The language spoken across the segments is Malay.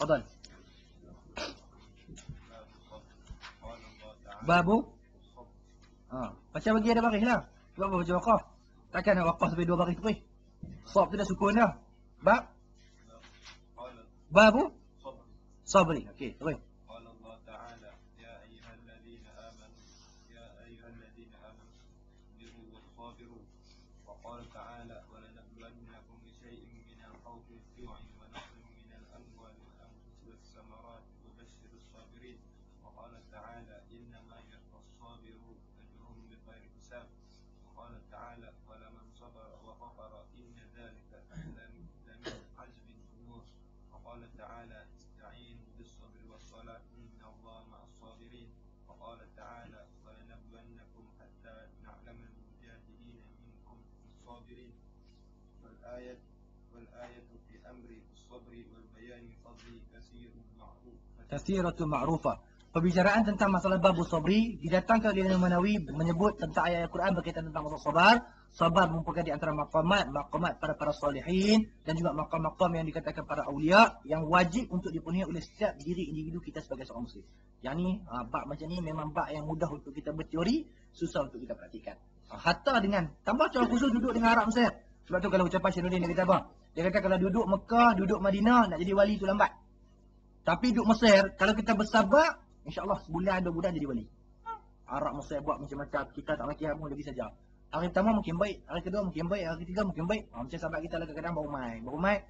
Fadal. Babu. Baca bagi ada baris lah. Sebab apa baca waqaf? Takkan nak waqaf sampai 2 baris terus. Sob tu dah sukun dah. Bab. Babu. Sabri. Okey, terus. Kasiratu ma'rufah. Perbicaraan tentang masalah babu sabri didatangkan oleh Imam Nawawi menyebut tentang ayat Al-Quran berkaitan tentang masalah sabar. Sabar merupakan di antara maqamat para salihin dan juga maqam-maqam yang dikatakan para awliya yang wajib untuk dipenuhi oleh setiap diri individu kita sebagai seorang muslim. Yang ni bab macam ni memang bab yang mudah untuk kita berteori, susah untuk kita praktikan. Hatta dengan tambah cara khusus duduk dengan Arab Mesir. Sebab tu kalau ucapan Syairuddin dia kata apa? Dia kata kalau duduk Mekah, duduk Madinah nak jadi wali tu lambat. Tapi duduk Mesir, kalau kita bersabar, insya-Allah sebulan 2 bulan jadi wali. Arab Mesir buat macam-macam, kita tak maki hamu lagi saja. Hari pertama mungkin baik, hari kedua mungkin baik, hari ketiga mungkin baik. Macam sahabat kita lah kadang-kadang baru mai.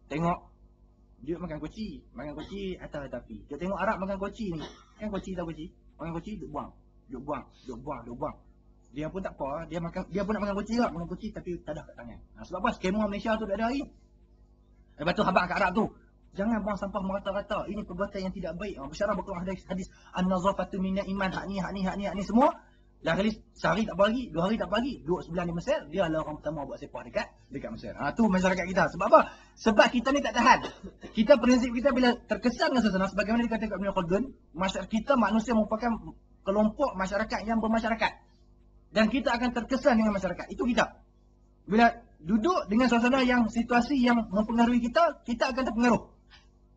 Tengok dia makan kuci atas tepi. Dia tengok Arab makan kuci ni. Kan kuci tahu kuci? Makan kuci duk buang. Dia pun tak apa, dia pun nak makan kuci juga, makan kuci tapi tak ada kat tangan. Sebab apa? Skema Malaysia tu tak ada hari. Lepas tu habaq kat Arab tu. Jangan buang sampah merata-rata. Ini perbuatan yang tidak baik. Bersyarah berkeluar hadis an-nazafatu minal iman. Hak ni semua. Dah kali sehari tak bagi, 2 hari tak bagi, duduk sebelah di Mesir, dia adalah orang pertama buat sepah dekat Mesir. Tu masyarakat kita. Sebab apa? Sebab kita ni tak tahan. Kita prinsip kita bila terkesan dengan sesuatu sebagaimana dikatakan Ibnu Khaldun, masyarakat kita manusia merupakan kelompok masyarakat yang bermasyarakat. Dan kita akan terkesan dengan masyarakat. Itu kita. Bila duduk dengan suasana yang situasi yang mempengaruhi kita, kita akan terpengaruh.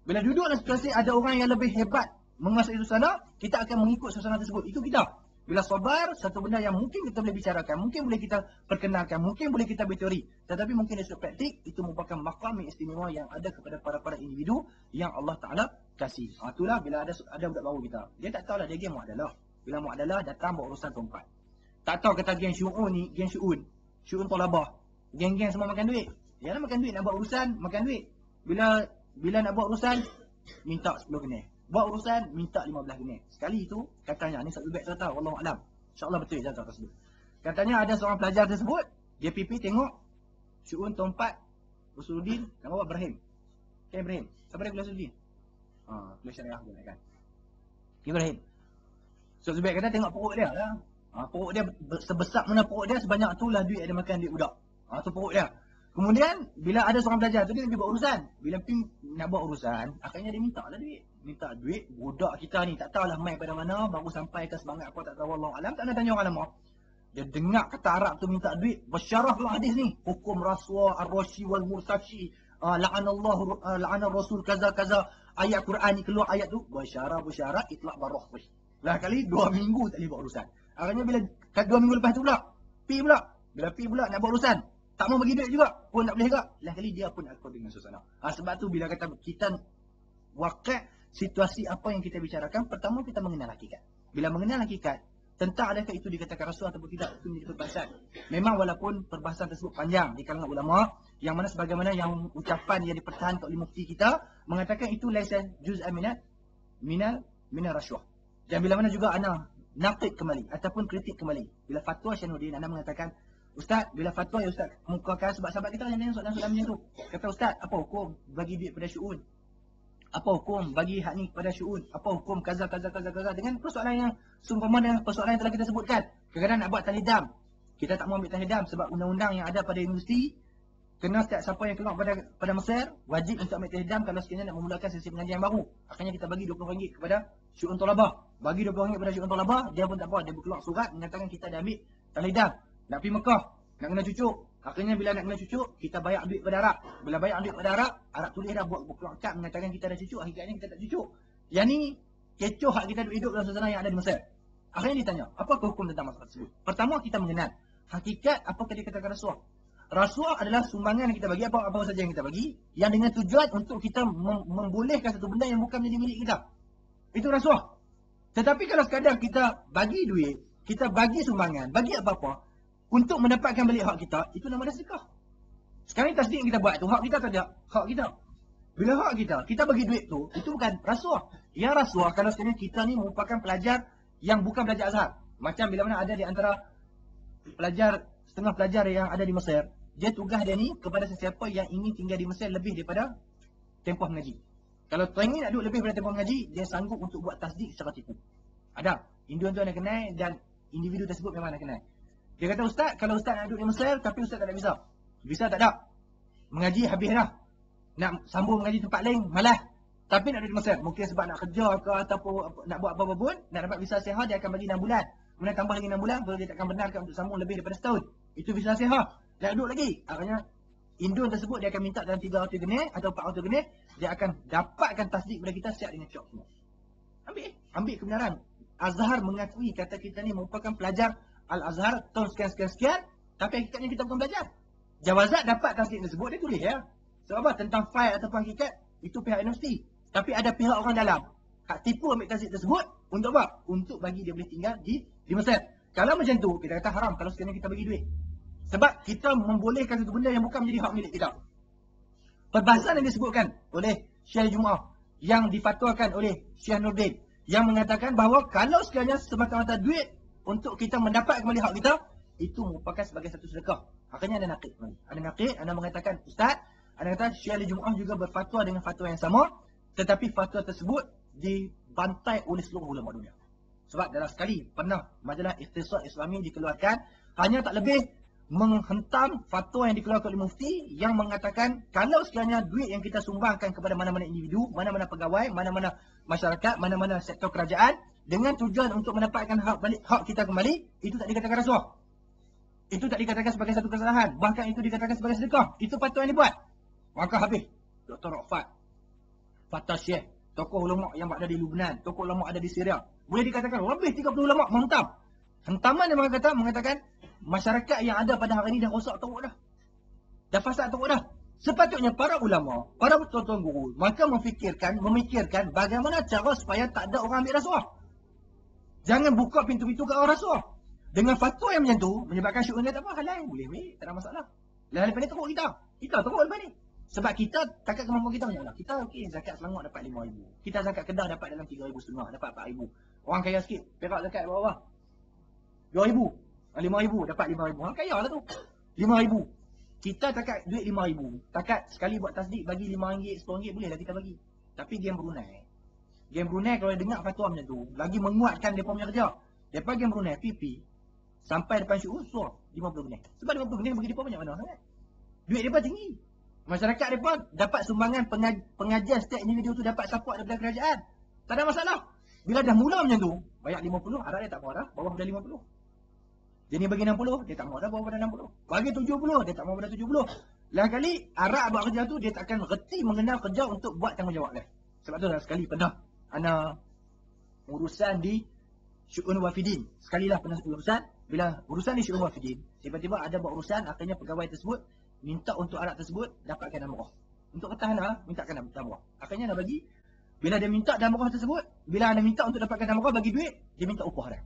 Bila duduk dalam situasi ada orang yang lebih hebat menguasai suasana, kita akan mengikut suasana tersebut. Itu kita. Bila sabar, satu benda yang mungkin kita boleh bicarakan, mungkin boleh kita perkenalkan, mungkin boleh kita berteori. Tetapi mungkin dari sudut praktik, itu merupakan maqam istimewa yang ada kepada para individu yang Allah Ta'ala kasih. Itulah bila ada budak baru kita. Dia tak tahulah dia geng mu'adalah. Bila mu'adalah datang buat urusan perempuan. Tak tahu kata geng syu'un ni, geng syu'un. Syu'un tolabah. Geng-geng semua makan duit. Yalah makan duit, nak buat urusan, makan duit. Bila nak buat urusan, minta 10 genih. Buat urusan, minta 15 genih. Sekali itu, katanya, ni satu baik tahu, Wallahu'alam. InsyaAllah betul jatuh tersebut. Katanya ada seorang pelajar tersebut, dia pipi tengok, Syu'un Tompat, Usuluddin, nama apa? Ibrahim. Ibrahim. Siapa dia kuliah Usuluddin? Kuliah syariah pun kan. Ibrahim. So, Zubair kata tengok perut dia lah. Perut dia sebesar mana perut dia, sebanyak itulah duit dia makan duit budak. Tu perut dia. Kemudian, bila ada seorang pelajar tu, dia pergi buat urusan. Bila pergi nak buat urusan, akhirnya dia minta lah duit. Minta duit, budak kita ni, tak tahulah main pada mana, baru sampai ke semangat apa, tak tahu Allah Alam, tak nak tanya orang lama. Dia dengar kata Arab tu minta duit, bersyarah pula hadis ni. Hukum rasuah, ar-rashi wal-mursashi, la'ana rasul kaza-kaza, ayat Quran ni keluar ayat tu, bersyarah, itlaq barah. Lah kali 2 minggu tak boleh buat urusan. Akhirnya bila 2 minggu lepas tu pula, bila pi pula nak buat urusan, tak mau bagi duit juga, pun tak boleh juga. Lah kali dia pun akur dengan suasana. Sebab tu bila kata kita wakil situasi apa yang kita bicarakan, pertama kita mengenal hakikat. Bila mengenal hakikat, tentang adakah itu dikatakan rasul ataupun tidak, itu menjadi perbahasan. Memang walaupun perbahasan tersebut panjang di kalangan ulama, yang mana sebagaimana yang ucapan yang dipertahankan oleh mufti kita, mengatakan itu laisa juz'an minal rasyuah. Dan bila mana juga ana naqid kembali, ataupun kritik kembali. Bila fatwa Syairuddin, ana mengatakan, Ustaz, bila fatwa ya Ustaz mukakan sebab sahabat kita yang tanya soalan-soalan macam tu. Kata Ustaz, apa hukum bagi duit pada Syu'un? Apa hukum bagi hak ni kepada Syu'un? Apa hukum kaza dengan persoalan yang seumpama dengan persoalan yang telah kita sebutkan. Kadang-kadang nak buat tahlidam. Kita tak mau ambil tahlidam sebab undang-undang yang ada pada universiti, kena setiap siapa yang keluar pada Mesir wajib untuk ambil tahlidam kalau sekiranya nak memulakan sesi pengajian baru. Akhirnya kita bagi RM20 kepada Syu'un Tolabah. Bagi RM20 kepada Syu'un Tolabah, dia pun tak apa, dia keluar surat menyatakan kita dah ambil tahlidam. Nak pergi Mekah, nak kena cucuk. Akhirnya bila nak kena cucu, kita bayar duit pada Arab. Bila bayar duit pada Arab, Arab tulis dah buat buku akad mengatakan kita ada cucu, hakikatnya kita tak cucu. Yang ni kecoh hak kita hidup dalam suasana yang ada di Mesir. Akhirnya ditanya, apa hukum tentang masalah tersebut? Pertama, kita mengenal hakikat apa yang dikatakan rasuah. Rasuah adalah sumbangan yang kita bagi, apa saja yang kita bagi, yang dengan tujuan untuk kita membolehkan satu benda yang bukan menjadi milik kita. Itu rasuah. Tetapi kalau sekadar kita bagi duit, kita bagi sumbangan, bagi apa-apa, untuk mendapatkan balik hak kita, itu nama dia sedekah. Sekarang tasdik yang kita buat tu, hak kita tak ada, hak kita. Bila hak kita bagi duit tu, itu bukan rasuah. Yang rasuah, kalau sekarang kita ni merupakan pelajar yang bukan pelajar Azhar. Macam bila mana ada di antara pelajar, setengah pelajar yang ada di Mesir, dia tugas dia ni kepada sesiapa yang ingin tinggal di Mesir lebih daripada tempoh mengaji. Kalau tuan ingin nak duduk lebih daripada tempoh mengaji, dia sanggup untuk buat tasdik secara tipu. Ada. Individu tu nak kenal dan individu tersebut memang nak kenal. Dia kata, Ustaz, kalau Ustaz nak duduk di Mesir, tapi Ustaz tak ada visa. Visa tak ada. Mengaji habis dah. Nak sambung mengaji tempat lain, malas. Tapi nak duduk di Mesir. Mungkin sebab nak kerja ke ataupun nak buat apa-apa pun, nak dapat visa sihat, dia akan bagi 6 bulan. Kemudian tambah lagi 6 bulan, baru dia takkan benarkan untuk sambung lebih daripada setahun. Itu visa sihat. Nak duduk lagi. Akhirnya, indun tersebut dia akan minta dalam 300 genih atau 400 genih, dia akan dapatkan tasdik kepada kita siap dengan cok semua. Ambil kebenaran. Azhar mengakui kata kita ni merupakan pelajar Al-Azhar tahun sekian-sekian, tapi hakikatnya kita bukan belajar. Jawazat dapat tasdik tersebut, dia tulis ya. Sebab apa? Tentang fail ataupun hakikat, itu pihak universiti. Tapi ada pihak orang dalam. Hak tipu ambil tasdik tersebut, untuk apa? Untuk bagi dia boleh tinggal di Mesir. Kalau macam tu, kita kata haram kalau sekiranya kita bagi duit. Sebab kita membolehkan satu benda yang bukan menjadi hak milik kita. Perbahasan yang disebutkan oleh Syekh Jumaah, yang difatwakan oleh Syekh Nurdin, yang mengatakan bahawa kalau sekiranya semata-mata duit untuk kita mendapat kembali hak kita, itu merupakan sebagai satu sedekah. Akhirnya ada naqid. Ada naqid, anda mengatakan, Ustaz, anda kata Syekh Jumaah juga berfatwa dengan fatwa yang sama, tetapi fatwa tersebut dibantai oleh seluruh ulama dunia. Sebab dalam sekali pernah majalah Ikhtisar Islami dikeluarkan, hanya tak lebih menghentam fatwa yang dikeluarkan oleh mufti yang mengatakan kalau sekiranya duit yang kita sumbangkan kepada mana-mana individu, mana-mana pegawai, mana-mana masyarakat, mana-mana sektor kerajaan dengan tujuan untuk mendapatkan hak kita kembali, itu tak dikatakan rasuah. Itu tak dikatakan sebagai satu kesalahan. Bahkan itu dikatakan sebagai sedekah. Itu fatwa yang dibuat. Maka habis. Dr. Rafat, Fatah Syekh, tokoh ulama yang ada di Lubnan, tokoh ulama ada di Syria. Boleh dikatakan lebih 30 ulama menghentam. Hentaman yang mengatakan masyarakat yang ada pada hari ini dah rosak teruk dah. Dah fasad teruk dah. Sepatutnya para ulama, para tuan-tuan guru, maka memikirkan bagaimana cara supaya tak ada orang ambil rasuah. Jangan buka pintu-pintu ke orang rasuah. Dengan fatwa yang macam tu, menyebabkan syukur dia tak apa, halal, boleh, tak ada masalah. Lepas ni teruk kita. Kita teruk lepas ni. Sebab kita, takat kemampuan kita macam mana? Kita okey, zakat Selangor dapat 5,000. Kita zakat Kedah dapat dalam 3,500, dapat 4,000. Orang kaya sikit, Perak zakat berapa? 2,000. 5,000, dapat 5,000. Orang kaya lah tu. 5,000. Kita takat duit 5,000. Takat sekali buat tasdik, bagi RM5, RM10 boleh lah kita bagi. Tapi game Brunei. Game Brunei kalau dengar fatwa macam tu, lagi menguatkan mereka punya kerja. Mereka game Brunei, PP, sampai depan syukur, suruh 50 genih. Sebab 50 genih bagi mereka banyak mana sangat. Duit mereka tinggi. Masyarakat mereka dapat sumbangan pengajian setiap individu tu dapat support daripada kerajaan. Tak ada masalah. Bila dah mula macam tu, bayar 50, Arab dia tak mau dah, bawah dah 50. Jadi bagi 60, dia tak mau dah bawah pada 60. Bagi 70, dia tak mau pada 70. Lain kali, Arab buat kerja tu, dia tak akan reti mengenal kerja untuk buat tanggungjawab dia. Sebab tu dah sekali pernah ana urusan di Syu'un Wafidin. Sekali lah pernah urusan, bila urusan di Syu'un Wafidin, tiba-tiba ada buat urusan, akhirnya pegawai tersebut minta untuk Arab tersebut dapatkan Damrah. Untuk ketahanan, mintakan Damrah. Akhirnya dah bagi. Bila dia minta Damrah tersebut, bila anda minta untuk dapatkan Damrah, bagi duit, dia minta upah dia.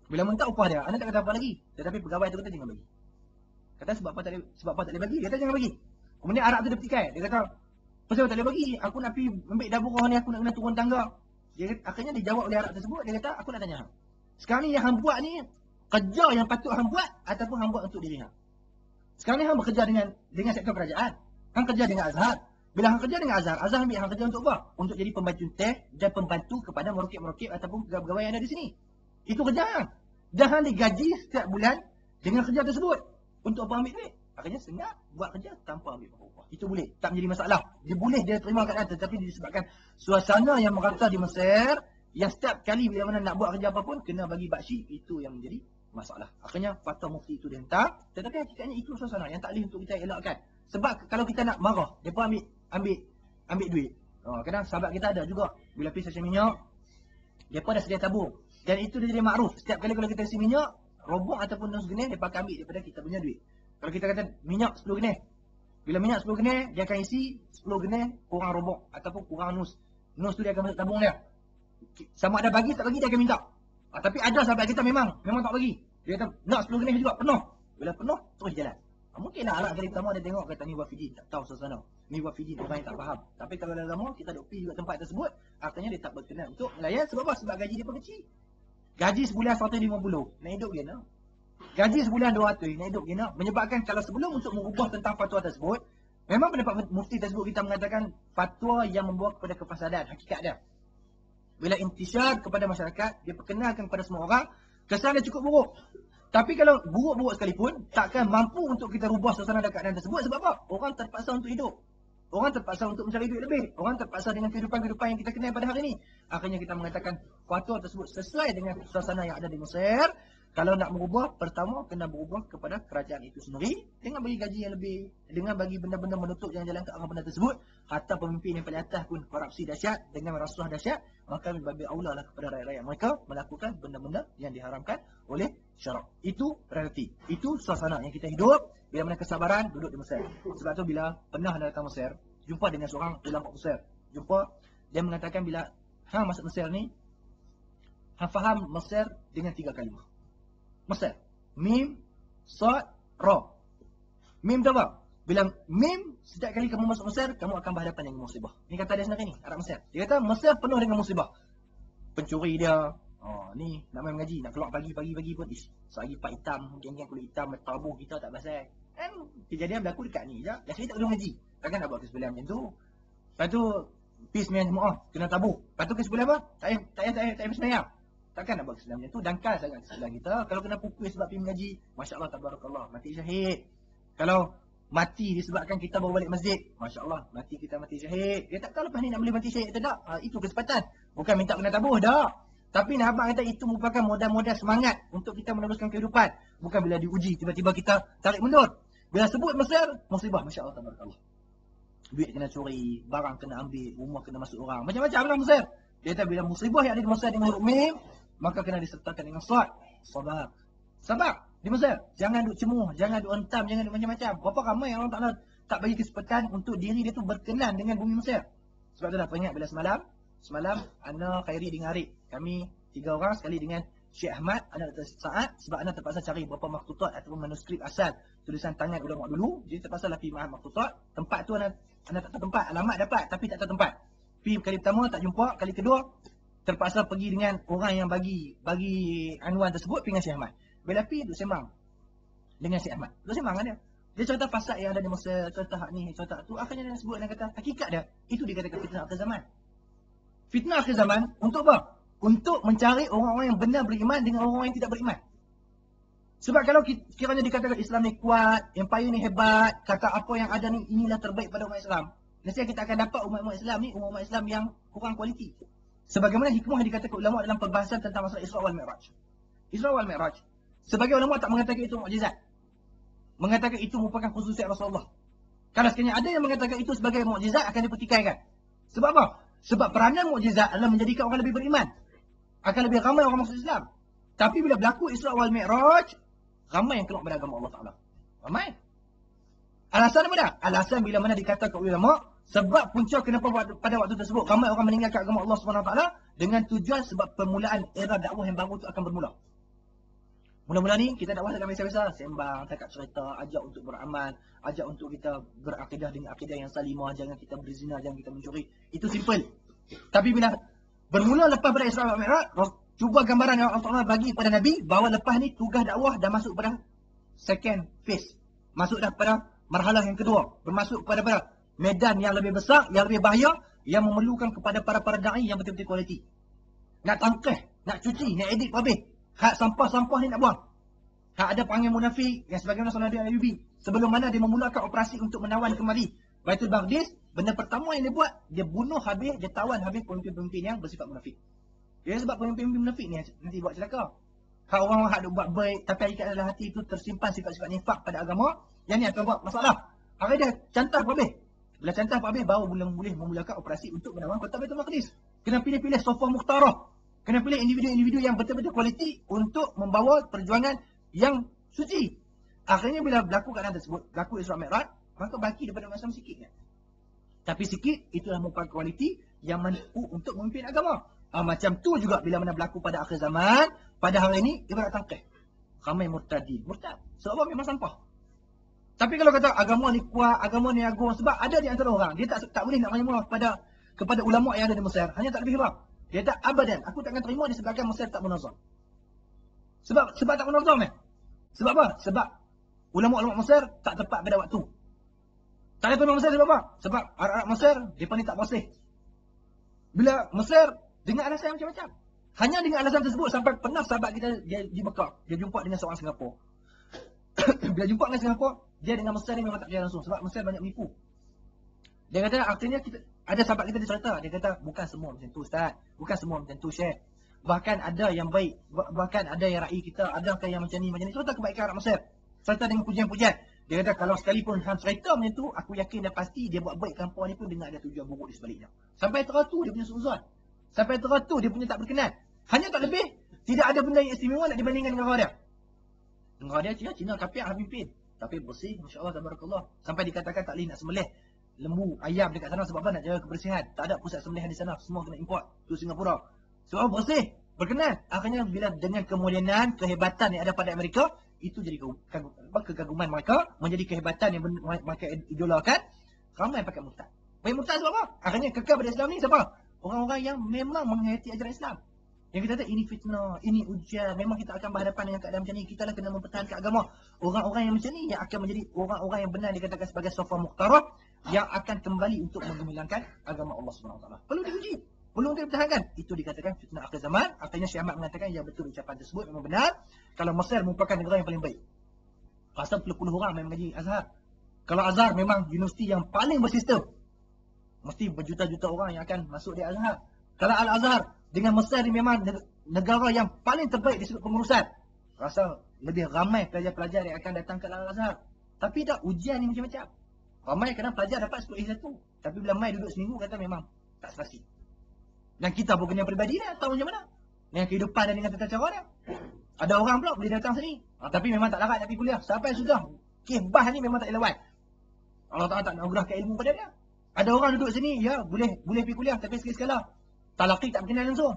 Bila minta upah dia, anda tak kata apa lagi. Tetapi pegawai tu kata jangan bagi. Kata sebab apa tak boleh bagi? Dia kata jangan bagi. Kemudian Arab tu dia petikai. Dia kata, pasal tak boleh bagi? Aku nak pergi ambil Damrah ni, aku nak kena turun tangga. Akhirnya dijawab oleh Arab tersebut, dia kata, aku nak tanya hang. Sekarang ni yang hang buat ni, kerja yang patut hang buat ataupun hang buat untuk diri hang? Sekarang ni hang bekerja dengan sektor kerajaan. Hang kerja dengan Azhar. Bila hang kerja dengan Azhar, Azhar ambil hang kerja untuk apa? Untuk jadi pembantu teh dan pembantu kepada merokib-merokib ataupun pegawai yang ada di sini. Itu kerja hang. Dan hang digaji setiap bulan dengan kerja tersebut. Untuk apa ambil duit? Akhirnya sengaja buat kerja tanpa ambil upah. Itu boleh. Tak menjadi masalah. Dia boleh dia terima keadaan, tetapi disebabkan suasana yang merata di Mesir, yang setiap kali bila mana nak buat kerja apa pun, kena bagi baksyi, itu yang menjadi masalah. Akhirnya fatwa mufti itu dihentak, tetapi hakikatnya itu suasana yang tak boleh untuk kita elakkan. Sebab kalau kita nak marah, depa ambil duit. Kadang sahabat kita ada juga bila pergi stesen minyak, depa dah sedia tabung. Dan itu dia jadi makruf. Setiap kali kalau kita isi minyak, robok ataupun nus genih, depa akan ambil daripada kita punya duit. Kalau kita kata minyak 10 genih, bila minyak 10 genih, dia akan isi 10 genih kurang robok ataupun kurang nus. Nus tu dia akan masuk tabung dia. Sama ada bagi tak bagi dia akan minta. Tapi ada sahabat kita memang tak bagi. Dia kata nak 10 genih juga penuh. Bila penuh terus jalan. Mungkinlah alat kali pertama dia tengok kata ni wafidin, tak tahu suasana. Ni wafidin orang yang tak faham. Tapi kalau dalam lama kita duk pergi juga tempat tersebut, artinya dia tak berkenan untuk melayan. Sebab apa? Sebab gaji dia pun kecil. Gaji sebulan 150, nak hidup dia nak. Gaji sebulan 200, nak hidup dia nak. Menyebabkan kalau sebelum untuk mengubah tentang fatwa tersebut, memang pendapat mufti tersebut kita mengatakan fatwa yang membawa kepada kefasadan, hakikat dia. Bila intisyar kepada masyarakat, dia perkenalkan kepada semua orang, kesan dia cukup buruk. Tapi kalau buruk-buruk sekalipun, takkan mampu untuk kita rubah suasana dan keadaan tersebut. Sebab apa? Orang terpaksa untuk hidup. Orang terpaksa untuk mencari duit lebih. Orang terpaksa dengan kehidupan-kehidupan yang kita kenal pada hari ini. Akhirnya kita mengatakan fatwa tersebut sesuai dengan suasana yang ada di Mesir. Kalau nak berubah, pertama kena berubah kepada kerajaan itu sendiri. Dengan bagi gaji yang lebih. Dengan bagi benda-benda menutup jalan-jalan ke arah benda tersebut. Hatta pemimpin yang paling atas pun korupsi dahsyat. Dengan rasuah dahsyat. Maka lebih aula lah kepada rakyat-rakyat mereka melakukan benda-benda yang diharamkan oleh syarak. Itu realiti. Itu suasana yang kita hidup. Bila mana kesabaran, duduk di Mesir. Sebab tu bila pernah datang Mesir, jumpa dengan seorang ulama Mesir. Dia mengatakan bila hang masuk Mesir ni, hang faham Mesir dengan 3 kalimah. Mesir. Mim, Sad, Ra. Mim tu apa? Bila Mim, setiap kali kamu masuk Mesir, kamu akan berhadapan dengan musibah. Ni kata dia sendiri ni, Arab Mesir. Dia kata Mesir penuh dengan musibah. Pencuri dia, ni nak main mengaji, nak keluar pagi-pagi pun, sehari pak hitam, geng-geng kulit hitam, tabuh kita tak pasal. Kan kejadian berlaku dekat ni je. Dah saya tak boleh mengaji. Takkan nak buat kesebelah macam tu. Lepas tu, peace main jemaah, kena tabuh. Lepas tu kesebelah apa? Tak payah semayang. Takkan nak buat kesebelah macam tu. Dangkal sangat kesebelah kita. Kalau kena pukul sebab pergi mengaji, Masya Allah, tabarakallah, mati syahid. Kalau mati disebabkan kita bawa balik masjid, Masya Allah, mati kita mati syahid. Dia tak tahu lepas ni nak boleh mati syahid atau tak. Itu kesempatan. Bukan minta kena tabuh, dah. Tapi nak abang kata itu merupakan modal-modal semangat untuk kita meneruskan kehidupan. Bukan bila diuji, tiba-tiba kita tarik mundur. Bila sebut Mesir, musibah, Masya Allah, tabarakallah. Duit kena curi, barang kena ambil, rumah kena masuk orang. Macam-macam lah Mesir. Dia kata bila musibah yang ada di Mesir dengan huruf Mim, maka kena disertakan dengan Sad. Sabar. Di Mesir, jangan duk cemuh, jangan duk hentam, jangan duk macam-macam. Berapa ramai yang orang tak bagi kesempatan untuk diri dia tu berkenan dengan bumi Mesir. Sebab tu dah ingat bila semalam Ana, Khairi dengan Arif. Kami 3 orang sekali dengan Syekh Ahmad, Ana Dr. Sa'ad. Sebab Ana terpaksa cari beberapa makhtutat ataupun manuskrip asal tulisan tangan ulama dulu. Jadi terpaksa lah pergi mahal makhtutat. Tempat tu Ana tak tahu tempat, alamat dapat tapi tak tahu tempat. Pergi kali pertama tak jumpa, kali kedua terpaksa pergi dengan orang yang bagi anwan tersebut, pergi dengan Syekh Ahmad. Bila pergi duk sembang dengan Syekh Ahmad. Duk sembang kan dia. Dia cerita fasad yang ada di Mesir, cerita hak ni, cerita tu. Akhirnya dia sebut dan kata hakikat dia. Itu dikatakan fitnah akhir zaman. Fitnah akhir zaman untuk apa? Untuk mencari orang-orang yang benar beriman dengan orang-orang yang tidak beriman. Sebab kalau kiranya dikatakan Islam ni kuat, empire ni hebat, kata apa yang ada ni inilah terbaik pada umat Islam, nescaya kita akan dapat umat-umat Islam ni umat Islam yang kurang kualiti. Sebagaimana hikmah yang dikatakan ulama dalam perbahasan tentang masalah Isra wal Mi'raj. Isra wal Mi'raj. Sebagai ulama tak mengatakan itu mukjizat. Mengatakan itu merupakan khususiat Rasulullah. Kalau sekiranya ada yang mengatakan itu sebagai mukjizat, akan dipertikaikan. Sebab apa? Sebab peranan mukjizat adalah menjadikan orang lebih beriman. Akan lebih ramai orang masuk Islam. Tapi bila berlaku Isra wal Mi'raj, ramai yang keluar pada agama Allah Ta'ala. Ramai. Alasan apa dah? Alasan bila mana dikatakan ulama, sebab punca kenapa pada waktu tersebut ramai orang meninggalkan agama Allah SWT dengan tujuan sebab permulaan era dakwah yang baru itu akan bermula. Mula-mula ni kita dakwah dengan biasa-biasa, sembang, cakap cerita, ajak untuk beramal, ajak untuk kita berakidah dengan akidah yang salimah, jangan kita berzina, jangan kita mencuri. Itu simple. Tapi bila bermula lepas pada Isra wal Mi'raj, cuba gambaran yang Allah Ta'ala bagi pada Nabi bahawa lepas ni tugas dakwah dah masuk pada second phase. Masuk dah pada marhalah yang kedua. Bermasuk kepada medan yang lebih besar, yang lebih bahaya, yang memerlukan kepada para da'i yang betul-betul kualiti. Nak tangkeh, nak cuci, nak edit habis. Hak sampah-sampah ni nak buang. Hak ada panggil munafik yang sebagaimana Nabi Ayyubi. Sebelum mana dia memulakan operasi untuk menawan kembali Baitul Maqdis, benda pertama yang dia buat, dia bunuh habis, dia tawan habis pemimpin-pemimpin yang bersifat munafik. Dia sebab pemimpin munafik ni nanti buat celaka. Hak orang-orang hak buat baik, tapi hakikat dalam hati itu tersimpan sifat-sifat nifak pada agama, yang ni akan buat masalah. Akhirnya dia cantah habis. Bila cantah habis, baru boleh memulakan operasi untuk menawan kota Baitul Maqdis. Kena pilih-pilih Safwah Mukhtarah. Kena pilih individu-individu yang betul-betul kualiti untuk membawa perjuangan yang suci. Akhirnya bila berlaku keadaan tersebut, berlaku Isra Mi'raj, maka baki daripada macam sikitnya. Tapi sikit, itulah merupakan kualiti yang mampu untuk memimpin agama. Macam tu juga bila mana berlaku pada akhir zaman, pada hari ini, ibarat tangkih. Ramai murtadin. Murtad. Sebab memang sampah. Tapi kalau kata agama ni kuat, agama ni agung, sebab ada di antara orang, dia tak boleh nak menerima kepada ulama yang ada di Mesir. Hanya tak lebih kurang. Dia tak abadan. Aku takkan terima disebabkan Mesir tak munazam. Sebab tak munazam ni. Sebab apa? Sebab ulama-ulama Mesir tak tepat pada waktu. Tak ada ulama Mesir sebab apa? Sebab Arab Mesir, mereka ni tak bersih. Bila Mesir, dengan alasan macam-macam. Hanya dengan alasan tersebut, sampai pernah sahabat kita dia di Mekah, dia jumpa dengan seorang Singapura. Bila jumpa dengan Singapura, dia dengan Mesir ni memang tak percaya langsung. Sebab Mesir banyak menipu. Dia kata, artinya ada sahabat kita dia cerita. Dia kata, bukan semua macam tu Ustaz. Bukan semua macam tu Syekh. Bahkan ada yang baik. Bahkan ada yang rakyat kita. Adakah yang macam ni. Cerita kebaikan Arab Mesir. Cerita dengan pujian-pujian. Dia kata, kalau sekalipun Han cerita macam tu, aku yakin dan pasti dia buat baik kampung ni pun dengan ada tujuan buruk di sebaliknya. Sampai teratur dia punya suzon. Sampai teratur dia punya tak berkenan. Hanya tak lebih, tidak ada benda yang istimewa nak dibandingkan dengan negara dia. Negara dia Cina kafir pimpin. Tapi bersih, Masya Allah, tabarakallah. Sampai dikatakan tak boleh nak sembelih lembu, ayam dekat sana sebab apa? Nak jaga kebersihan. Tak ada pusat sembelihan di sana. Semua kena import. Tu Singapura. Sebab bersih, berkenan. Akhirnya bila dengan kemuliaan, kehebatan yang ada pada Amerika, itu jadi kekaguman mereka, menjadi kehebatan yang mereka idolakan. Ramai pakai murtad. Pakai murtad sebab apa? Akhirnya kekal pada Islam ni siapa? Orang-orang yang memang menghayati ajaran Islam. Yang kita kata ini fitnah, ini ujian, memang kita akan berhadapan dengan keadaan macam ni. Kita lah kena mempertahankan agama. Orang-orang yang macam ni yang akan menjadi orang-orang yang benar dikatakan sebagai Safwah Mukhtarah yang akan kembali untuk menggemilangan agama Allah SWT. Perlu diuji, perlu dipertahankan. Itu dikatakan fitnah akhir zaman. Akhirnya Syekh Ahmad mengatakan ya betul ucapan tersebut memang benar. Kalau Mesir merupakan negara yang paling baik. Pasal puluh-puluh orang yang mengaji Azhar. Kalau Azhar memang universiti yang paling bersistem. Mesti berjuta-juta orang yang akan masuk di Azhar. Kalau Al-Azhar dengan Mesir ni memang negara yang paling terbaik di sudut pengurusan. Rasa lebih ramai pelajar-pelajar yang akan datang ke Al-Azhar. Tapi dah ujian ni macam-macam. Ramai kadang pelajar dapat 10 1. Tapi bila mai duduk seminggu kata memang tak serasi. Dan kita pun kena peribadi dia tahu macam mana. Dengan kehidupan dan dengan tata cara dia. Ada orang pula boleh datang sini. Tapi memang tak larat nak pergi kuliah. Sampai sudah kehbah ni memang tak lewat. Allah Ta'ala tak nak anugerahkan ilmu pada dia. Ada orang duduk sini, ya boleh pergi kuliah. Tapi sekali-sekala talaqi tak berkenan langsung.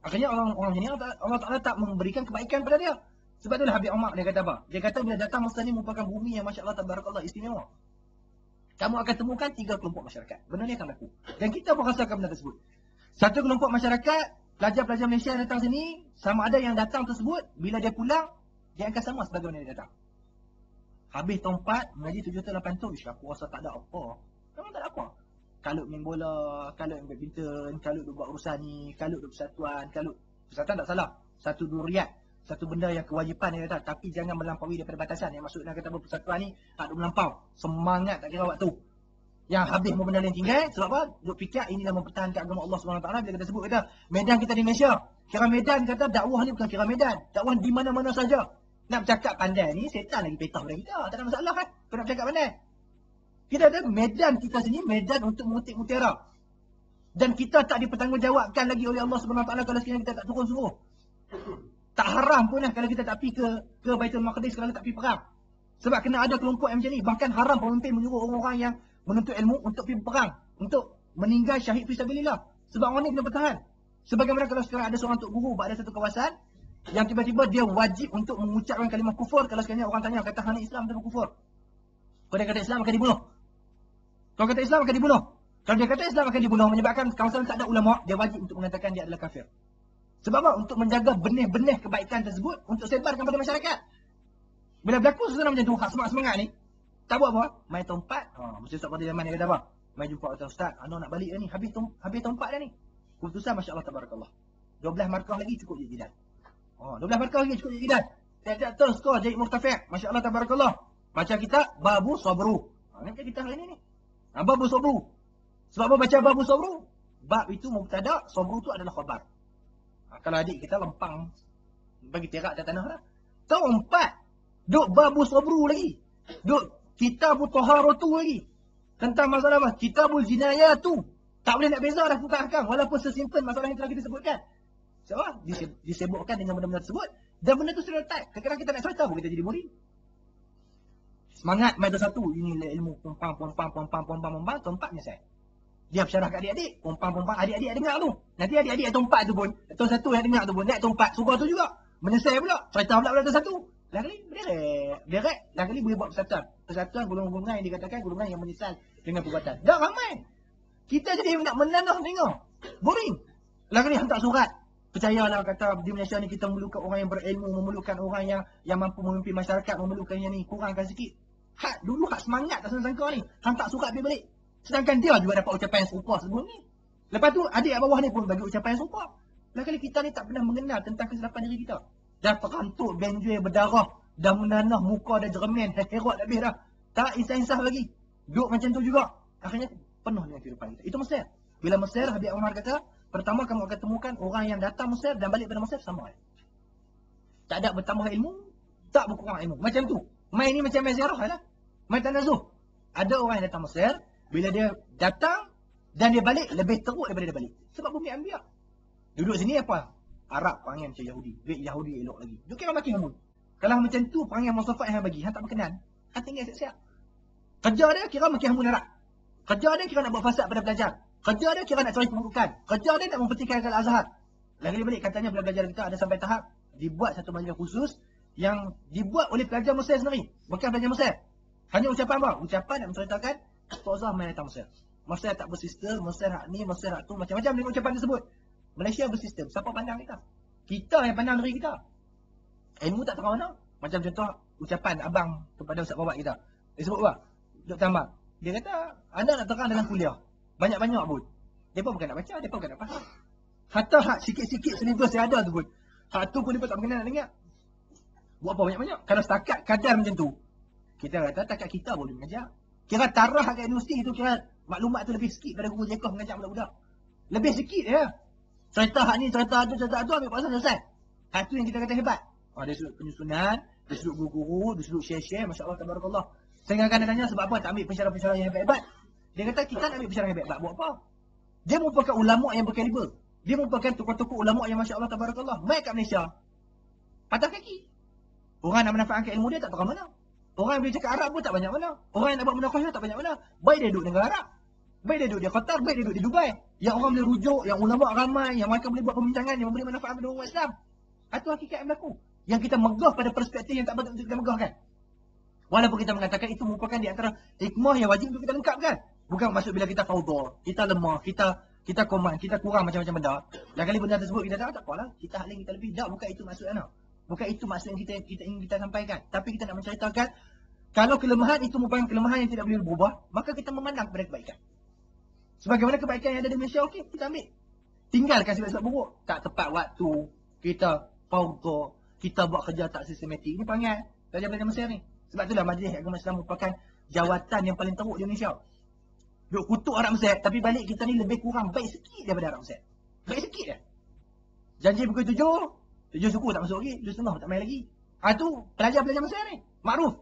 Akhirnya orang macam ni Allah Ta'ala tak memberikan kebaikan pada dia. Sebab itulah Habib Umar dia kata apa? Dia kata bila datang masa ni merupakan bumi yang Masya Allah Tabarakallah istimewa. Kamu akan temukan 3 kelompok masyarakat. Benda ni akan berlaku. Dan kita pun rasakan benda tersebut. Satu kelompok masyarakat, pelajar-pelajar Malaysia yang datang sini, sama ada yang datang tersebut, bila dia pulang, dia akan sama sebagaimana dia datang. Habis tahun 4, mengaji 7 tahun 8 tahun, aku rasa tak ada apa. Memang tak ada apa. Kalau main bola, kalau main badminton, kalau duk buat urusan ni, kalau duk persatuan, kalau persatuan tak salah. Satu duriat, satu benda yang kewajipan dia kata, tapi jangan melampaui daripada batasan. Yang maksudnya kata persatuan ni tak ada melampau. Semangat tak kira waktu. Yang habis pun benda yang tinggal, sebab apa? Duk fikir inilah mempertahankan agama Allah SWT. Bila kita sebut kata, medan kita di Malaysia. Kira medan kata dakwah ni bukan kira medan. Dakwah di mana-mana saja. Nak bercakap pandai ni, setan lagi petah pada kita. Tak ada masalah kan? Kau nak bercakap pandai. Kita ada medan kita sini, medan untuk mengutik mutiara. Dan kita tak dipertanggungjawabkan lagi oleh Allah SWT kalau sekiranya kita tak turun sungguh. Tak haram pun lah kalau kita tak pergi ke Baitul Maqdis kalau tak pergi perang. Sebab kena ada kelompok yang macam ni. Bahkan haram pemimpin menyuruh orang-orang yang menuntut ilmu untuk pergi perang. Untuk meninggal syahid fisabilillah. Sebab orang ni kena bertahan. Sebagaimana kalau sekarang ada seorang tok guru pada satu kawasan yang tiba-tiba dia wajib untuk mengucapkan kalimah kufur kalau sekiranya orang tanya kata hanya Islam atau kufur. Kalau dia kata Islam akan dibunuh. Kalau kata Islam akan dibunuh. Kalau dia kata Islam akan dibunuh menyebabkan kawasan tak ada ulama, dia wajib untuk mengatakan dia adalah kafir. Sebab apa? Untuk menjaga benih-benih kebaikan tersebut untuk sebarkan kepada masyarakat. Bila berlaku sesuatu macam tu, hak semangat-semangat ni, tak buat apa? Main tempat, mesti Ustaz Fadil Zaman dia kata apa? Main jumpa Ustaz, nak balik dah ni, habis tempat dah ni. Keputusan Masya Allah Tabarakallah. 12 markah lagi cukup je jidan. 12 markah lagi cukup je jidan. Tiap-tiap terus skor jadi murtafi'. Masya Allah Tabarakallah. Baca kita, Babu Sabru. Ini kita hari ni. Babu Sabru. Sebab apa baca Babu Sabru? Bab itu mubtada, Sabru itu adalah khabar. Kalau adik kita lempang bagi terak atas tanah lah. Tahun 4, duk babu sabru lagi. Duk kitabut taharatu lagi. Tentang masalah apa? Kitabul jinayatu. Tak boleh nak beza dah tentang ahkam. Walaupun sesimple masalah yang telah kita sebutkan. Sebab disebutkan dengan benda-benda tersebut. Dan benda tu stereotype. Kadang-kadang kita nak cerita pun kita jadi murid. Semangat main satu. Ini ilmu pompang. Tempatnya saya. Dia bersyarah kat adik-adik. Pompang. Adik-adik dengar tu. Nanti adik-adik atau 4 tu pun. Atau 1 yang dengar tu pun. Naik atau 4. Surah tu juga. Menyesal pula. Cerita pula pada 1. Lain kali berderek. Lain kali boleh buat persatuan. Persatuan golongan-golongan yang dikatakan golongan yang menyesal dengan perbuatan. Dah ramai. Kita jadi nak menanah tengok. Boring. Lain kali hantar surat. Percayalah kata di Malaysia ni kita memerlukan orang yang berilmu, memerlukan orang yang mampu memimpin masyarakat, memerlukan yang ni. Kurangkan sikit. Dulu semangat tak sangka ni. Hantar surat pergi balik. Sedangkan dia juga dapat ucapan yang serupa sebelum ni. Lepas tu adik bawah ni pun bagi ucapan yang serupa. Lain kali kita ni tak pernah mengenal tentang kesilapan diri kita. Dah terantuk, benjoy, berdarah. Dah menanah, muka dah jeremen, herot habis dah. Tak insaf-insaf lagi. Duduk macam tu juga. Akhirnya penuh dengan kehidupan kita. Itu Mesir. Bila Mesir, Habib Umar kata, pertama kamu akan temukan orang yang datang Mesir dan balik pada Mesir sama. Tak ada bertambah ilmu, tak berkurang ilmu. Macam tu. Main ni macam main ziarah lah. Main tanazuh. Ada orang yang datang Mesir, bila dia datang dan dia balik, lebih teruk daripada dia balik. Sebab bumi ambiak. Duduk sini apa? Arab perangai macam Yahudi. Duit Yahudi elok lagi. Dia kira makin hamun. Kalau macam tu perangai Mustafa yang bagi, hang tak berkenan. Hang tinggal siap-siap. Kerja dia kira makin hamun Arab. Kerja dia kira nak buat fasad pada pelajar. Kerja dia kira nak cari keburukan. Kerja dia nak mempertikaikan Al-Azhar. Lagi-lagi katanya pelajar kita ada sampai tahap dibuat satu majlis khusus yang dibuat oleh pelajar Mesir sendiri. Bukan pelajar Mesir. Hanya ucapan apa? Ucapan nak menceritakan Ustazah main datang Mesir. Mesir tak bersistem, Mesir hak ni, Mesir hak tu, macam-macam dengan ucapan tersebut. Malaysia bersistem. Siapa pandang kita? Kita yang pandang diri kita. Ilmu tak tahu mana. Macam contoh ucapan abang kepada Ustaz Babat kita. Dia sebut apa? Duk tambah. Dia kata, anda nak terang dalam kuliah. Banyak-banyak pun. Dia pun bukan nak baca, dia pun bukan nak faham. Hatta hak sikit-sikit syllabus yang ada tu pun. Hak tu pun dia pun tak berkenan nak dengar. Buat apa banyak-banyak? Kalau setakat kadar macam tu, kita kata takat kita boleh mengajar. Kira tarah kat universiti tu kira maklumat tu lebih sikit pada guru Jekoh mengajar budak-budak. Lebih sikit ya. Cerita hak ni, cerita tu ambil pasal selesai. Hak tu yang kita kata hebat. Dia sudut penyusunan, dia sudut guru-guru, dia sudut share-share, masya-Allah tabarakallah. Saya kadang tanya sebab apa tak ambil pensyarah-pensyarah yang hebat-hebat. Dia kata kita nak ambil pensyarah yang hebat-hebat buat apa? Dia merupakan ulama yang berkaliber. Dia merupakan tokoh-tokoh ulama yang masya-Allah tabarakallah. Baik kat Malaysia. Patah kaki. Orang nak manfaatkan ilmu dia tak tahu mana. Orang yang boleh cakap Arab pun tak banyak mana. Orang yang nak buat benda tak banyak mana. Baik dia duduk negara Arab. Baik dia duduk di Qatar, baik dia duduk di Dubai. Yang orang boleh rujuk, yang ulama ramai, yang mereka boleh buat perbincangan yang memberi manfaat pada orang Islam. Itu hakikat yang berlaku. Yang kita megah pada perspektif yang tak patut untuk kita megahkan. Walaupun kita mengatakan itu merupakan di antara hikmah yang wajib untuk kita lengkapkan. Bukan maksud bila kita fauda, kita lemah, kita koman, kita kurang macam-macam benda. Dan kali benda tersebut kita tak apalah, kita hal kita lebih. Tak, bukan itu maksudnya. Bukan itu maksud yang kita ingin kita sampaikan. Tapi kita nak menceritakan, kalau kelemahan itu merupakan kelemahan yang tidak boleh berubah, maka kita memandang kepada kebaikan. Sebagaimana kebaikan yang ada di Malaysia, okey, kita ambil. Tinggalkan sebab-sebab buruk. Tak tepat waktu, kita fauda, kita buat kerja tak sistematik. Ini panggil pelajar-pelajar Mesir ni. Sebab itulah Majlis Agama Islam merupakan jawatan yang paling teruk di Malaysia. Duk kutuk Arab Mesir, tapi balik kita ni lebih kurang baik sikit daripada Arab Mesir. Baik sikit dah. Janji pukul 7 suku tak masuk lagi, 7.30 tak main lagi. Tu pelajar-pelajar Mesir ni. Makruf.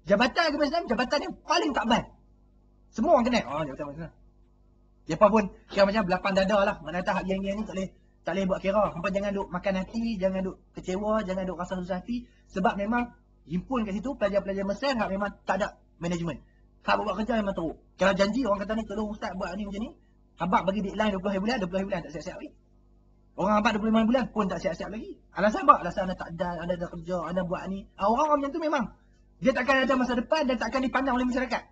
Jabatan Agama Islam, jabatan yang paling tak baik. Semua orang kenal. Jabatan Agama Islam. Siapa pun kira macam belapang dada lah. Mana tahu geng-geng ni tak boleh buat kira. Hampa jangan duk makan hati, jangan duk kecewa, jangan duk rasa susah hati. Sebab memang himpun kat situ pelajar-pelajar Mesir hak memang tak ada management. Hak buat kerja memang teruk. Kalau janji orang kata ni tolong ustaz buat ni macam ni, habaq bagi deadline 20 hari bulan, 20 hari bulan tak siap-siap lagi. Orang habaq 25 bulan pun tak siap-siap lagi. Alasan apa? Alasan anda tak ada, anda ada kerja, anda buat ni. Orang-orang macam tu memang dia takkan ada masa depan dan takkan dipandang oleh masyarakat.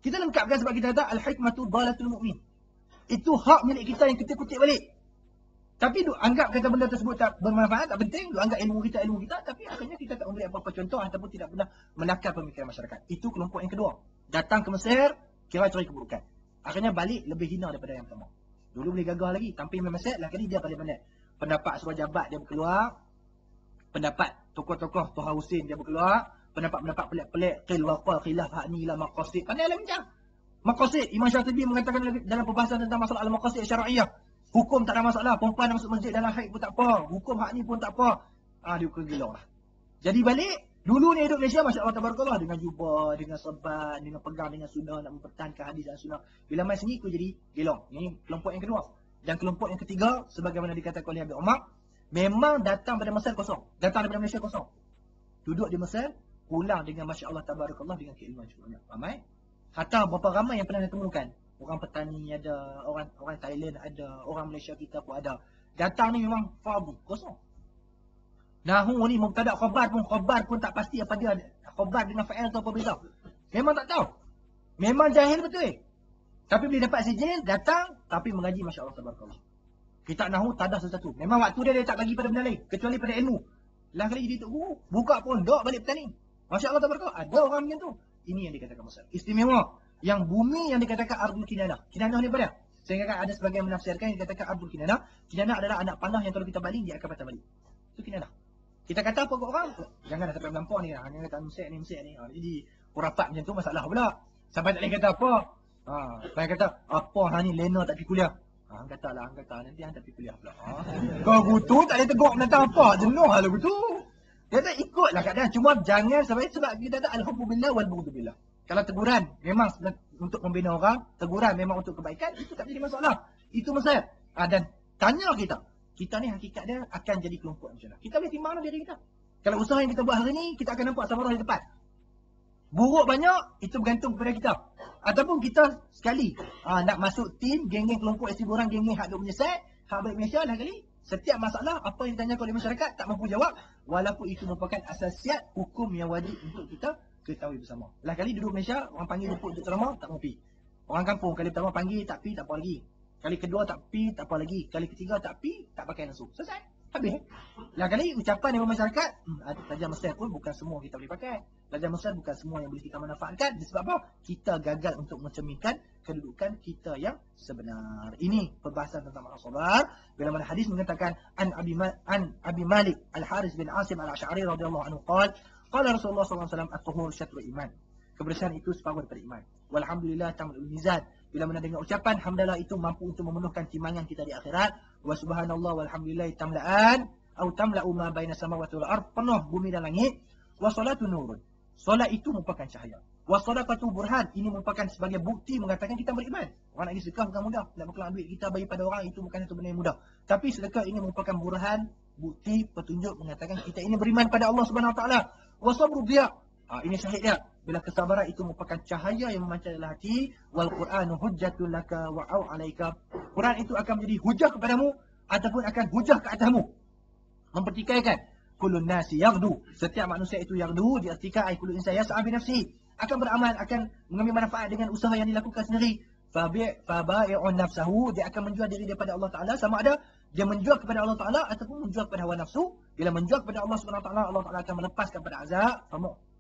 Kita lengkapkan sebab kita kata al-hikmatu dhalatul mu'min. Itu hak milik kita yang kita kutip balik. Tapi duk anggap kata benda tersebut tak bermanfaat, tak penting, duk anggap ilmu kita, tapi akhirnya kita tak memberi apa-apa contoh ataupun tidak pernah menakar pemikiran masyarakat. Itu kelompok yang kedua. Datang ke Mesir, kira cari keburukan. Akhirnya balik lebih hina daripada yang pertama. Dulu boleh gagah lagi, tampil Mesir, lah kali dia paling pandai. Pendapat surah jabat dia berkeluar, pendapat tokoh-tokoh Tuha Husin dia berkeluar, pendapat-pendapat pelik-pelik, khilaf hak ni lah maqasid. Pandai lah bincang. Maqasid, Imam Syatibi mengatakan dalam perbahasan tentang masalah al-maqasid syar'iyah. Hukum tak ada masalah. Perempuan masuk masjid dalam haid pun tak apa. Hukum hak ni pun tak apa. Dia gila lah. Jadi balik, dulu ni hidup Malaysia, Masya Allah Tabarakallah, dengan jubah, dengan serban, dengan pegang, dengan sunnah, nak mempertahankan hadis dan sunnah. Bila mai sini, aku jadi gelong. Ini kelompok yang kedua. Dan kelompok yang ketiga, sebagaimana dikatakan oleh Habib Umar, memang datang pada Mesir kosong. Datang daripada Malaysia kosong. Duduk di Mesir, pulang dengan Masya Allah Tabarakallah, dengan keilmuan cukup banyak. Ramai. Hatta berapa ramai yang pernah ditemukan. Orang petani ada, orang Thailand ada, orang Malaysia kita pun ada. Datang ni memang fardu, kosong. Nahu ni mubtada khabar pun tak pasti apa dia. Khabar dengan fa'il tu apa beza. Memang tak tahu. Memang jahil betul. Tapi bila dapat sijil, datang tapi mengaji Masya Allah Tabarakallah. Kita nahu tak ada sesuatu. Memang waktu dia tak bagi pada benda lain kecuali pada ilmu. Lah kali jadi tu buka pondok balik petani. Masya Allah Tabarakallah. Ada orang macam tu. Ini yang dikatakan Mesir. Istimewa. Yang bumi yang dikatakan Ardul Kinanah. Kinanah ni pada. Sehingga ada sebagian menafsirkan yang dikatakan Ardul Kinanah. Kinanah adalah anak panah yang kalau kita balik dia akan patah balik. Itu Kinanah. Kita kata apa kat orang? Jangan dah sampai melampau ni. Hanya kata Mesir ni. Jadi kurapat macam tu masalah pula. Sampai tak boleh kata apa. Sampai kata apa ni Lena tak pergi kuliah. Hang kata nanti hang tak pergi kuliah pula. Kau butuh tak boleh tegur nak apa. Jenuh lah butuh. Dia tak ikutlah keadaan. Cuma jangan sampai sebab kita ada al-hubbu billah wal bughdu billah. Kalau teguran memang untuk membina orang, teguran memang untuk kebaikan, itu tak jadi masalah. Itu Mesir. Dan tanya kita ni hakikat dia akan jadi kelompok macam mana. Kita boleh timbang diri kita. Kalau usaha yang kita buat hari ni, kita akan nampak samarah di depan. Buruk banyak, itu bergantung kepada kita. Ataupun kita sekali nak masuk tim, geng-geng kelompok isteri borang, geng-geng hak duk menyesat, hak balik Malaysia lah kali. Setiap masalah, apa yang ditanya oleh masyarakat, tak mampu jawab. Walaupun itu merupakan asasiat hukum yang wajib untuk kita ketahui bersama. Lah kali duduk Malaysia, orang panggil rumput untuk ceramah, tak mampu. Orang kampung, kali pertama panggil, tak pi, tak apa lagi. Kali kedua tak pi, tak apa lagi. Kali ketiga tak pi, tak pakai nasuh. Selesai. Habis. Lah kali ucapan yang masyarakat, Tajam Mesir pun bukan semua kita boleh pakai. Tajam Mesir bukan semua yang boleh kita manfaatkan. Sebab apa? Kita gagal untuk mencerminkan kedudukan kita yang sebenar. Ini perbahasan tentang sabar. Bila mana hadis mengatakan an Abi Malik Al-Haris bin Asim Al-Asy'ari radhiyallahu anhu qala Rasulullah sallallahu alaihi wasallam at-tuhur syatrul iman. Kebersihan itu separuh daripada iman. Walhamdulillah tamul mizan. Bila mana dengar ucapan hamdalah itu mampu untuk memenuhkan timbangan kita di akhirat. Wa subhanallah walhamdulillah tamla'an atau tamla'u ma baina samawati wal ard, penuh bumi dan langit. Wa salatu nurun. Solat itu merupakan cahaya. Wa sadaqatu burhan, ini merupakan sebagai bukti mengatakan kita beriman. Orang nak pergi sedekah bukan mudah. Nak berkelang duit kita bagi pada orang itu bukan satu benda yang mudah. Tapi sedekah ini merupakan burhan, bukti, petunjuk mengatakan kita ini beriman pada Allah Subhanahu wa taala. Wa sabru dia. Ini syahid dia. Bila kesabaran itu merupakan cahaya yang memancar dalam hati, wal Qur'anu hujjatul laka wa au alaika. Quran itu akan menjadi hujah kepadamu ataupun akan hujah ke atasmu. Mempertikaikan kulun nasi yaghdu. Setiap manusia itu yaghdu diartikan ay kullu insan yas'a bi nafsihi. Akan beramal, akan mengambil manfaat dengan usaha yang dilakukan sendiri. Fabai'un nafsahu, dia akan menjual diri daripada Allah Taala, sama ada dia menjual kepada Allah Taala ataupun menjual kepada hawa nafsu. Bila menjual kepada Allah Subhanahu wa taala, Allah Taala akan melepaskan pada azab,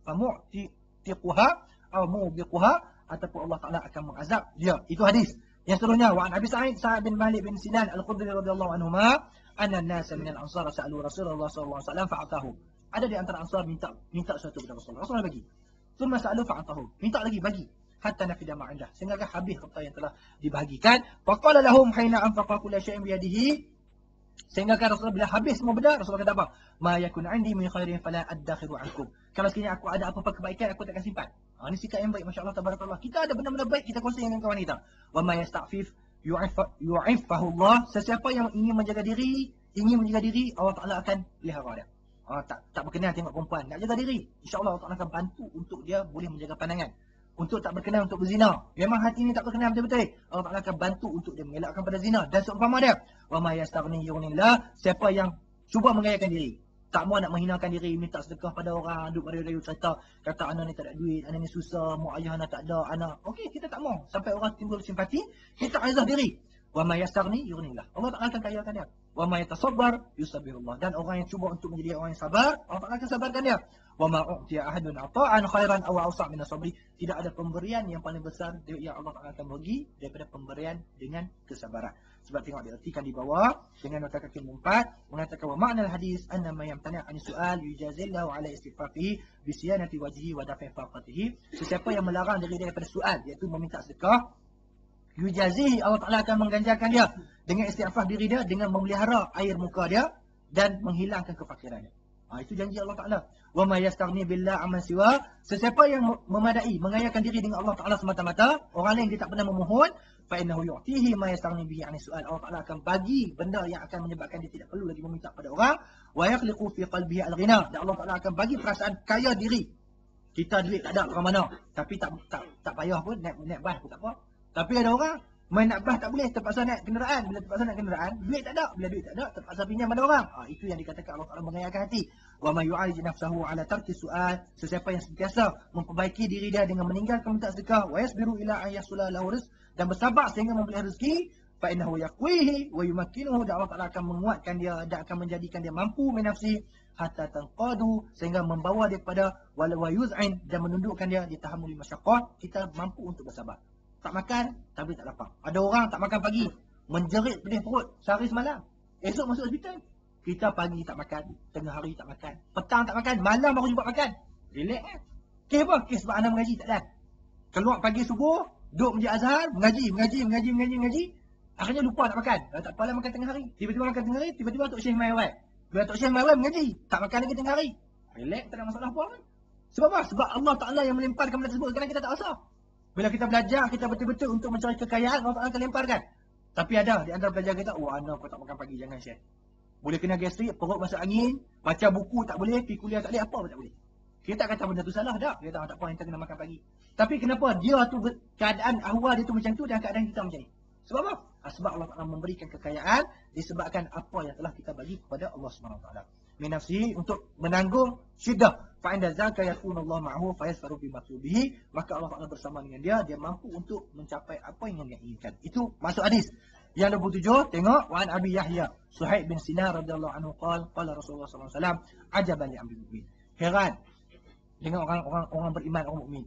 famu'tiquha atau mubiquha, ataupun Allah Taala akan mengazab dia. Itu hadis. Yang seterusnya, wa an Abi Sa'id bin Malik bin Sinan Al-Khudri radhiyallahu anhuma anna an-nasa min al-ansar sa'alu Rasulullah sallallahu alaihi wasallam fa'atahu. Ada di antara ansar minta sesuatu kepada Rasulullah. Rasulullah bagi. Thumma sa'alu fa'atahu. Minta lagi bagi. Hatta nafida ma'indah. Sehingga habis harta yang telah dibahagikan. Faqala lahum haina anfaqa kullu syai'in bi yadihi. Sehingga Rasulullah bila habis semua benda, Rasulullah kata apa? Ma yakun 'indi min khairin fala adakhiru 'ankum. Kalau sekiranya aku ada apa-apa kebaikan, aku takkan simpan. Ini sikap yang baik, masya-Allah tabarakallah. Kita ada benda-benda baik, kita kongsi dengan kawan kita. Wa ma yasta'fif yu'iffahu Allah. Sesiapa yang ingin menjaga diri, Allah Taala akan pelihara dia. Tak berkenan tengok perempuan, nak jaga diri. Insya-Allah Allah Taala akan bantu untuk dia boleh menjaga pandangan. Untuk tak berkenan untuk berzina. Memang hati ini tak berkenan betul-betul. Allah Taala akan bantu untuk dia mengelakkan pada zina. Dan seumpama dia, wa ma yastaghni yughnillah, siapa yang cuba mengayakan diri, tak mau nak menghinakan diri, minta sedekah pada orang, duk merayu-rayu cerita, kata anak ni tak ada duit, anak ni susah, mak ayah anak tak ada, anak. Okey, kita tak mau sampai orang timbul simpati, kita azah diri. Wa ma yastaghni yughnillah. Allah Taala akan kayakan dia. Wa ma yatasabbar yusabbirullah. Dan orang yang cuba untuk menjadi orang yang sabar, Allah Taala akan sabarkan dia. Wa ma u'tiya ahadun ata'an khairan aw awsa' min as-sabri. Tidak ada pemberian yang paling besar yang Allah Taala akan bagi daripada pemberian dengan kesabaran. Sebab tengok diartikan di bawah dengan nota kaki 4 mengatakan wa ma'nal hadis anna ma yamtani' an su'al yujazillahu ala istighfarihi bi siyanati wajhihi wa dafi faqatihi. Sesiapa yang melarang diri daripada soal, iaitu meminta sedekah, yujazihi, Allah Taala akan mengganjarkan dia dengan istighfar diri dia, dengan memelihara air muka dia dan menghilangkan kefakirannya. Itu janji Allah Ta'ala. Wa ma yastaghni billah amman siwa. Sesiapa yang memadai, mengayakan diri dengan Allah Ta'ala semata-mata, orang lain dia tak pernah memohon, fa innahu yu'tihi ma yastaghni bihi 'ani su'al. Allah Ta'ala akan bagi benda yang akan menyebabkan dia tidak perlu lagi meminta pada orang. Wa yakhliqu fi qalbihi al-ghina. Dan Allah Ta'ala akan bagi perasaan kaya diri. Kita duit tak ada orang mana, tapi tak payah pun naik bas pun tak apa. Tapi ada orang main nak bas tak boleh, terpaksa naik kenderaan. Bila terpaksa naik kenderaan, duit tak ada. Bila duit tak ada, terpaksa pinjam pada orang. Itu yang dikatakan Allah Ta'ala mengayakan hati. Wa may yu'alij nafsahu 'ala tarki su'al. Sesiapa yang sentiasa memperbaiki diri dia dengan meninggalkan minta sedekah, wa yasbiru ila an yahsula lahu rizq, dan bersabar sehingga membeli rezeki, fa innahu yaqwihi wa yumakkinuhu. Dan Allah Ta'ala akan menguatkan dia dan akan menjadikan dia mampu min nafsi hatta tanqadu, sehingga membawa dia kepada wa yuz'in, dan menundukkan dia di tahammuli masyaqqah. Kita mampu untuk bersabar. Tak makan tapi tak lapar. Ada orang tak makan pagi, menjerit pedih perut sehari semalam. Esok masuk hospital. Kita pagi tak makan, tengah hari tak makan, petang tak makan, malam baru jumpa makan. Relax kan? Kes apa? Kes sebab anak mengaji tak dah. Keluar pagi subuh, duduk Masjid Azhar, mengaji. Akhirnya lupa nak makan. Tak apalah makan tengah hari. Tiba-tiba makan tengah hari, tiba-tiba Tok Syekh mai awal. Bila Tok Syekh mai awal mengaji, tak makan lagi tengah hari. Relax, tak ada masalah apa kan? Sebab apa? Sebab Allah Ta'ala yang melemparkan benda tersebut. Sekarang kita tak rasa. Bila kita belajar, kita betul-betul untuk mencari kekayaan, Allah Ta'ala akan lemparkan. Tapi ada di antara pelajar kita, anak kau tak makan pagi, jangan share. Boleh kena gastrik, perut masuk angin, baca buku tak boleh, pergi kuliah tak boleh, apa pun tak boleh. Kita tak kata benda tu salah dah. Kita tak apa, kita kena makan pagi. Tapi kenapa dia tu, keadaan ahwal dia tu macam tu dan keadaan kita macam ni? Sebab apa? Sebab Allah Ta'ala memberikan kekayaan disebabkan apa yang telah kita bagi kepada Allah SWT. Min nafsihi, untuk menanggung syiddah. Fa'inda zaka yakun Allah ma'ahu fayasfaru bimaklubihi. Maka Allah Ta'ala bersama dengan dia mampu untuk mencapai apa yang dia inginkan. Itu masuk hadis. Yang 27, tengok. Wa'an Abi Yahya Suhaib bin Sinar radhiyallahu anhu qala Rasulullah SAW, ajaban li amri mu'min. Heran dengan orang beriman, orang mukmin.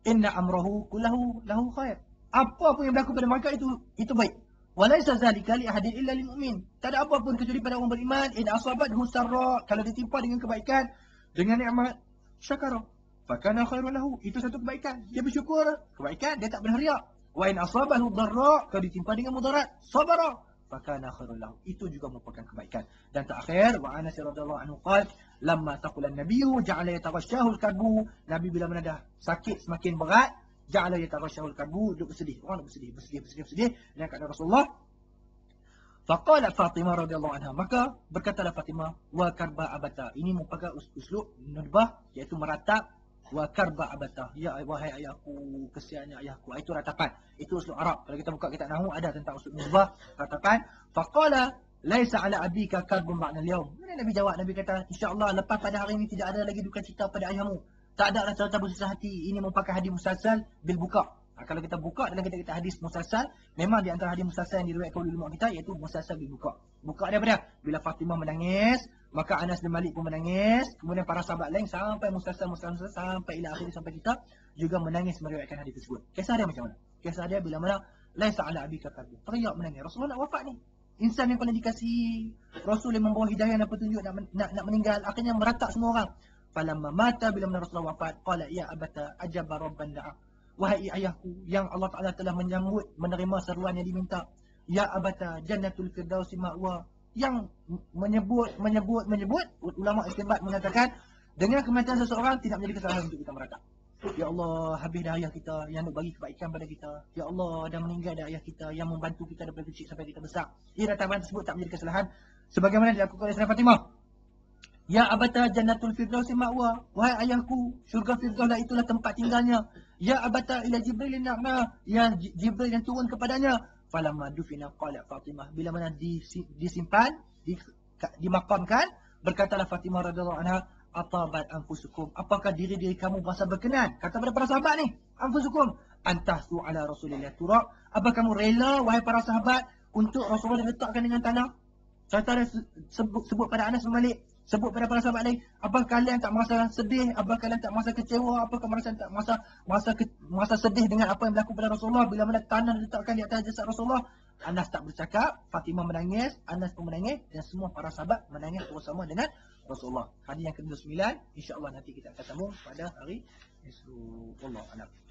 Inna amrahu kullahu lahu khair. Apa pun yang berlaku pada mereka itu baik. Walaysa zalika li ahadin illa lil mu'min. Tak ada apa pun kecuali pada orang beriman. In asabathu sarra, kalau ditimpa dengan kebaikan, dengan nikmat, syakara, fakana khairun lahu. Itu satu kebaikan. Dia bersyukur, kebaikan, dia tak berhariak. Wa in asabahu dharra, kalau ditimpa dengan mudarat, sabara, fakana khairun lahu. Itu juga merupakan kebaikan. Dan terakhir, wa Anas radhiyallahu anhu qala, lamma taqula an-nabiyyu ja'ala yataghashahu al-kadbu. Nabi bila mana dah sakit semakin berat, ja'ala yataghashahu al-kadbu, duduk bersedih. Orang duduk bersedih dengan keadaan Rasulullah. Faqalat Fatimah radhiyallahu anha, maka berkatalah Fatimah, wa karba abata. Ini merupakan uslub nudbah, iaitu meratap. Wa karba abata, ya wahai ayahku, kesiannya ayahku. Itu ratapan. Itu uslub Arab. Kalau kita buka kitab nahwu ada tentang uslub nudbah, ratapan. Faqala laisa ala abika karbun ba'da al-yawm. Mana Nabi jawab? Nabi kata, insya-Allah lepas pada hari ini tidak ada lagi duka cita pada ayahmu. Tak ada rasa bersusah hati. Ini merupakan hadis musalsal bil buka. Kalau kita buka dalam kitab hadis musalsal, memang di antara hadis musalsal yang diriwayatkan oleh ulama kita iaitu musalsal bil buka. Buka dia apa? Bila Fatimah menangis, maka Anas bin Malik pun menangis, kemudian para sahabat lain sampai musalsal sampai ila akhir sampai kita juga menangis meriwayatkan hadis tersebut. Kisah dia macam mana? Kisah dia bila mana laisa ala abika karbun. Teriak menangis. Rasulullah nak wafat ni. Insan yang paling dikasihi, Rasul yang membawa hidayah dan petunjuk nak meninggal, akhirnya meratap semua orang. Falamma mata, bila mana Rasulullah wafat, qala ya abata ajaba rabban da'a. Wahai ayahku, yang Allah Ta'ala telah menyambut, menerima seruan yang diminta. Ya abata jannatul firdausi ma'wa. Yang menyebut ulama istinbat mengatakan, dengan kematian seseorang tidak menjadi kesalahan untuk kita meratap. Ya Allah, habis dah ayah kita yang nak bagi kebaikan pada kita. Ya Allah, dah meninggal dah ayah kita yang membantu kita daripada kecil sampai kita besar. Ratapan tersebut tak menjadi kesalahan sebagaimana dilakukan oleh Sayyidina Fatimah. Ya abata jannatul firdausi ma'wa. Wahai ayahku, syurga firdaus lah itulah tempat tinggalnya. Ya abata ila Jibril na'ma. Ya Jibril yang turun kepadanya. Falamma dufina qala Fatimah. Bila mana disimpan, dimakamkan, berkatalah Fatimah radhiyallahu anha, atabat anfusukum. Apakah diri-diri kamu merasa berkenan? Kata pada para sahabat ni, anfusukum antahsu ala Rasulillah turab. Apa kamu rela, wahai para sahabat, untuk Rasulullah diletakkan dengan tanah? Kata dia sebut pada Anas bin Malik, sebut pada para sahabat lain, apa kalian tak merasa sedih? Apa kalian tak merasa kecewa? Apakah tak merasa sedih dengan apa yang berlaku pada Rasulullah bila mana tanah diletakkan di atas jasad Rasulullah? Anas tak bercakap, Fatimah menangis, Anas pun menangis, dan semua para sahabat menangis bersama dengan Rasulullah. Hadis yang ke-9, insya-Allah nanti kita akan sambung pada hari esok. Wallahu a'lam.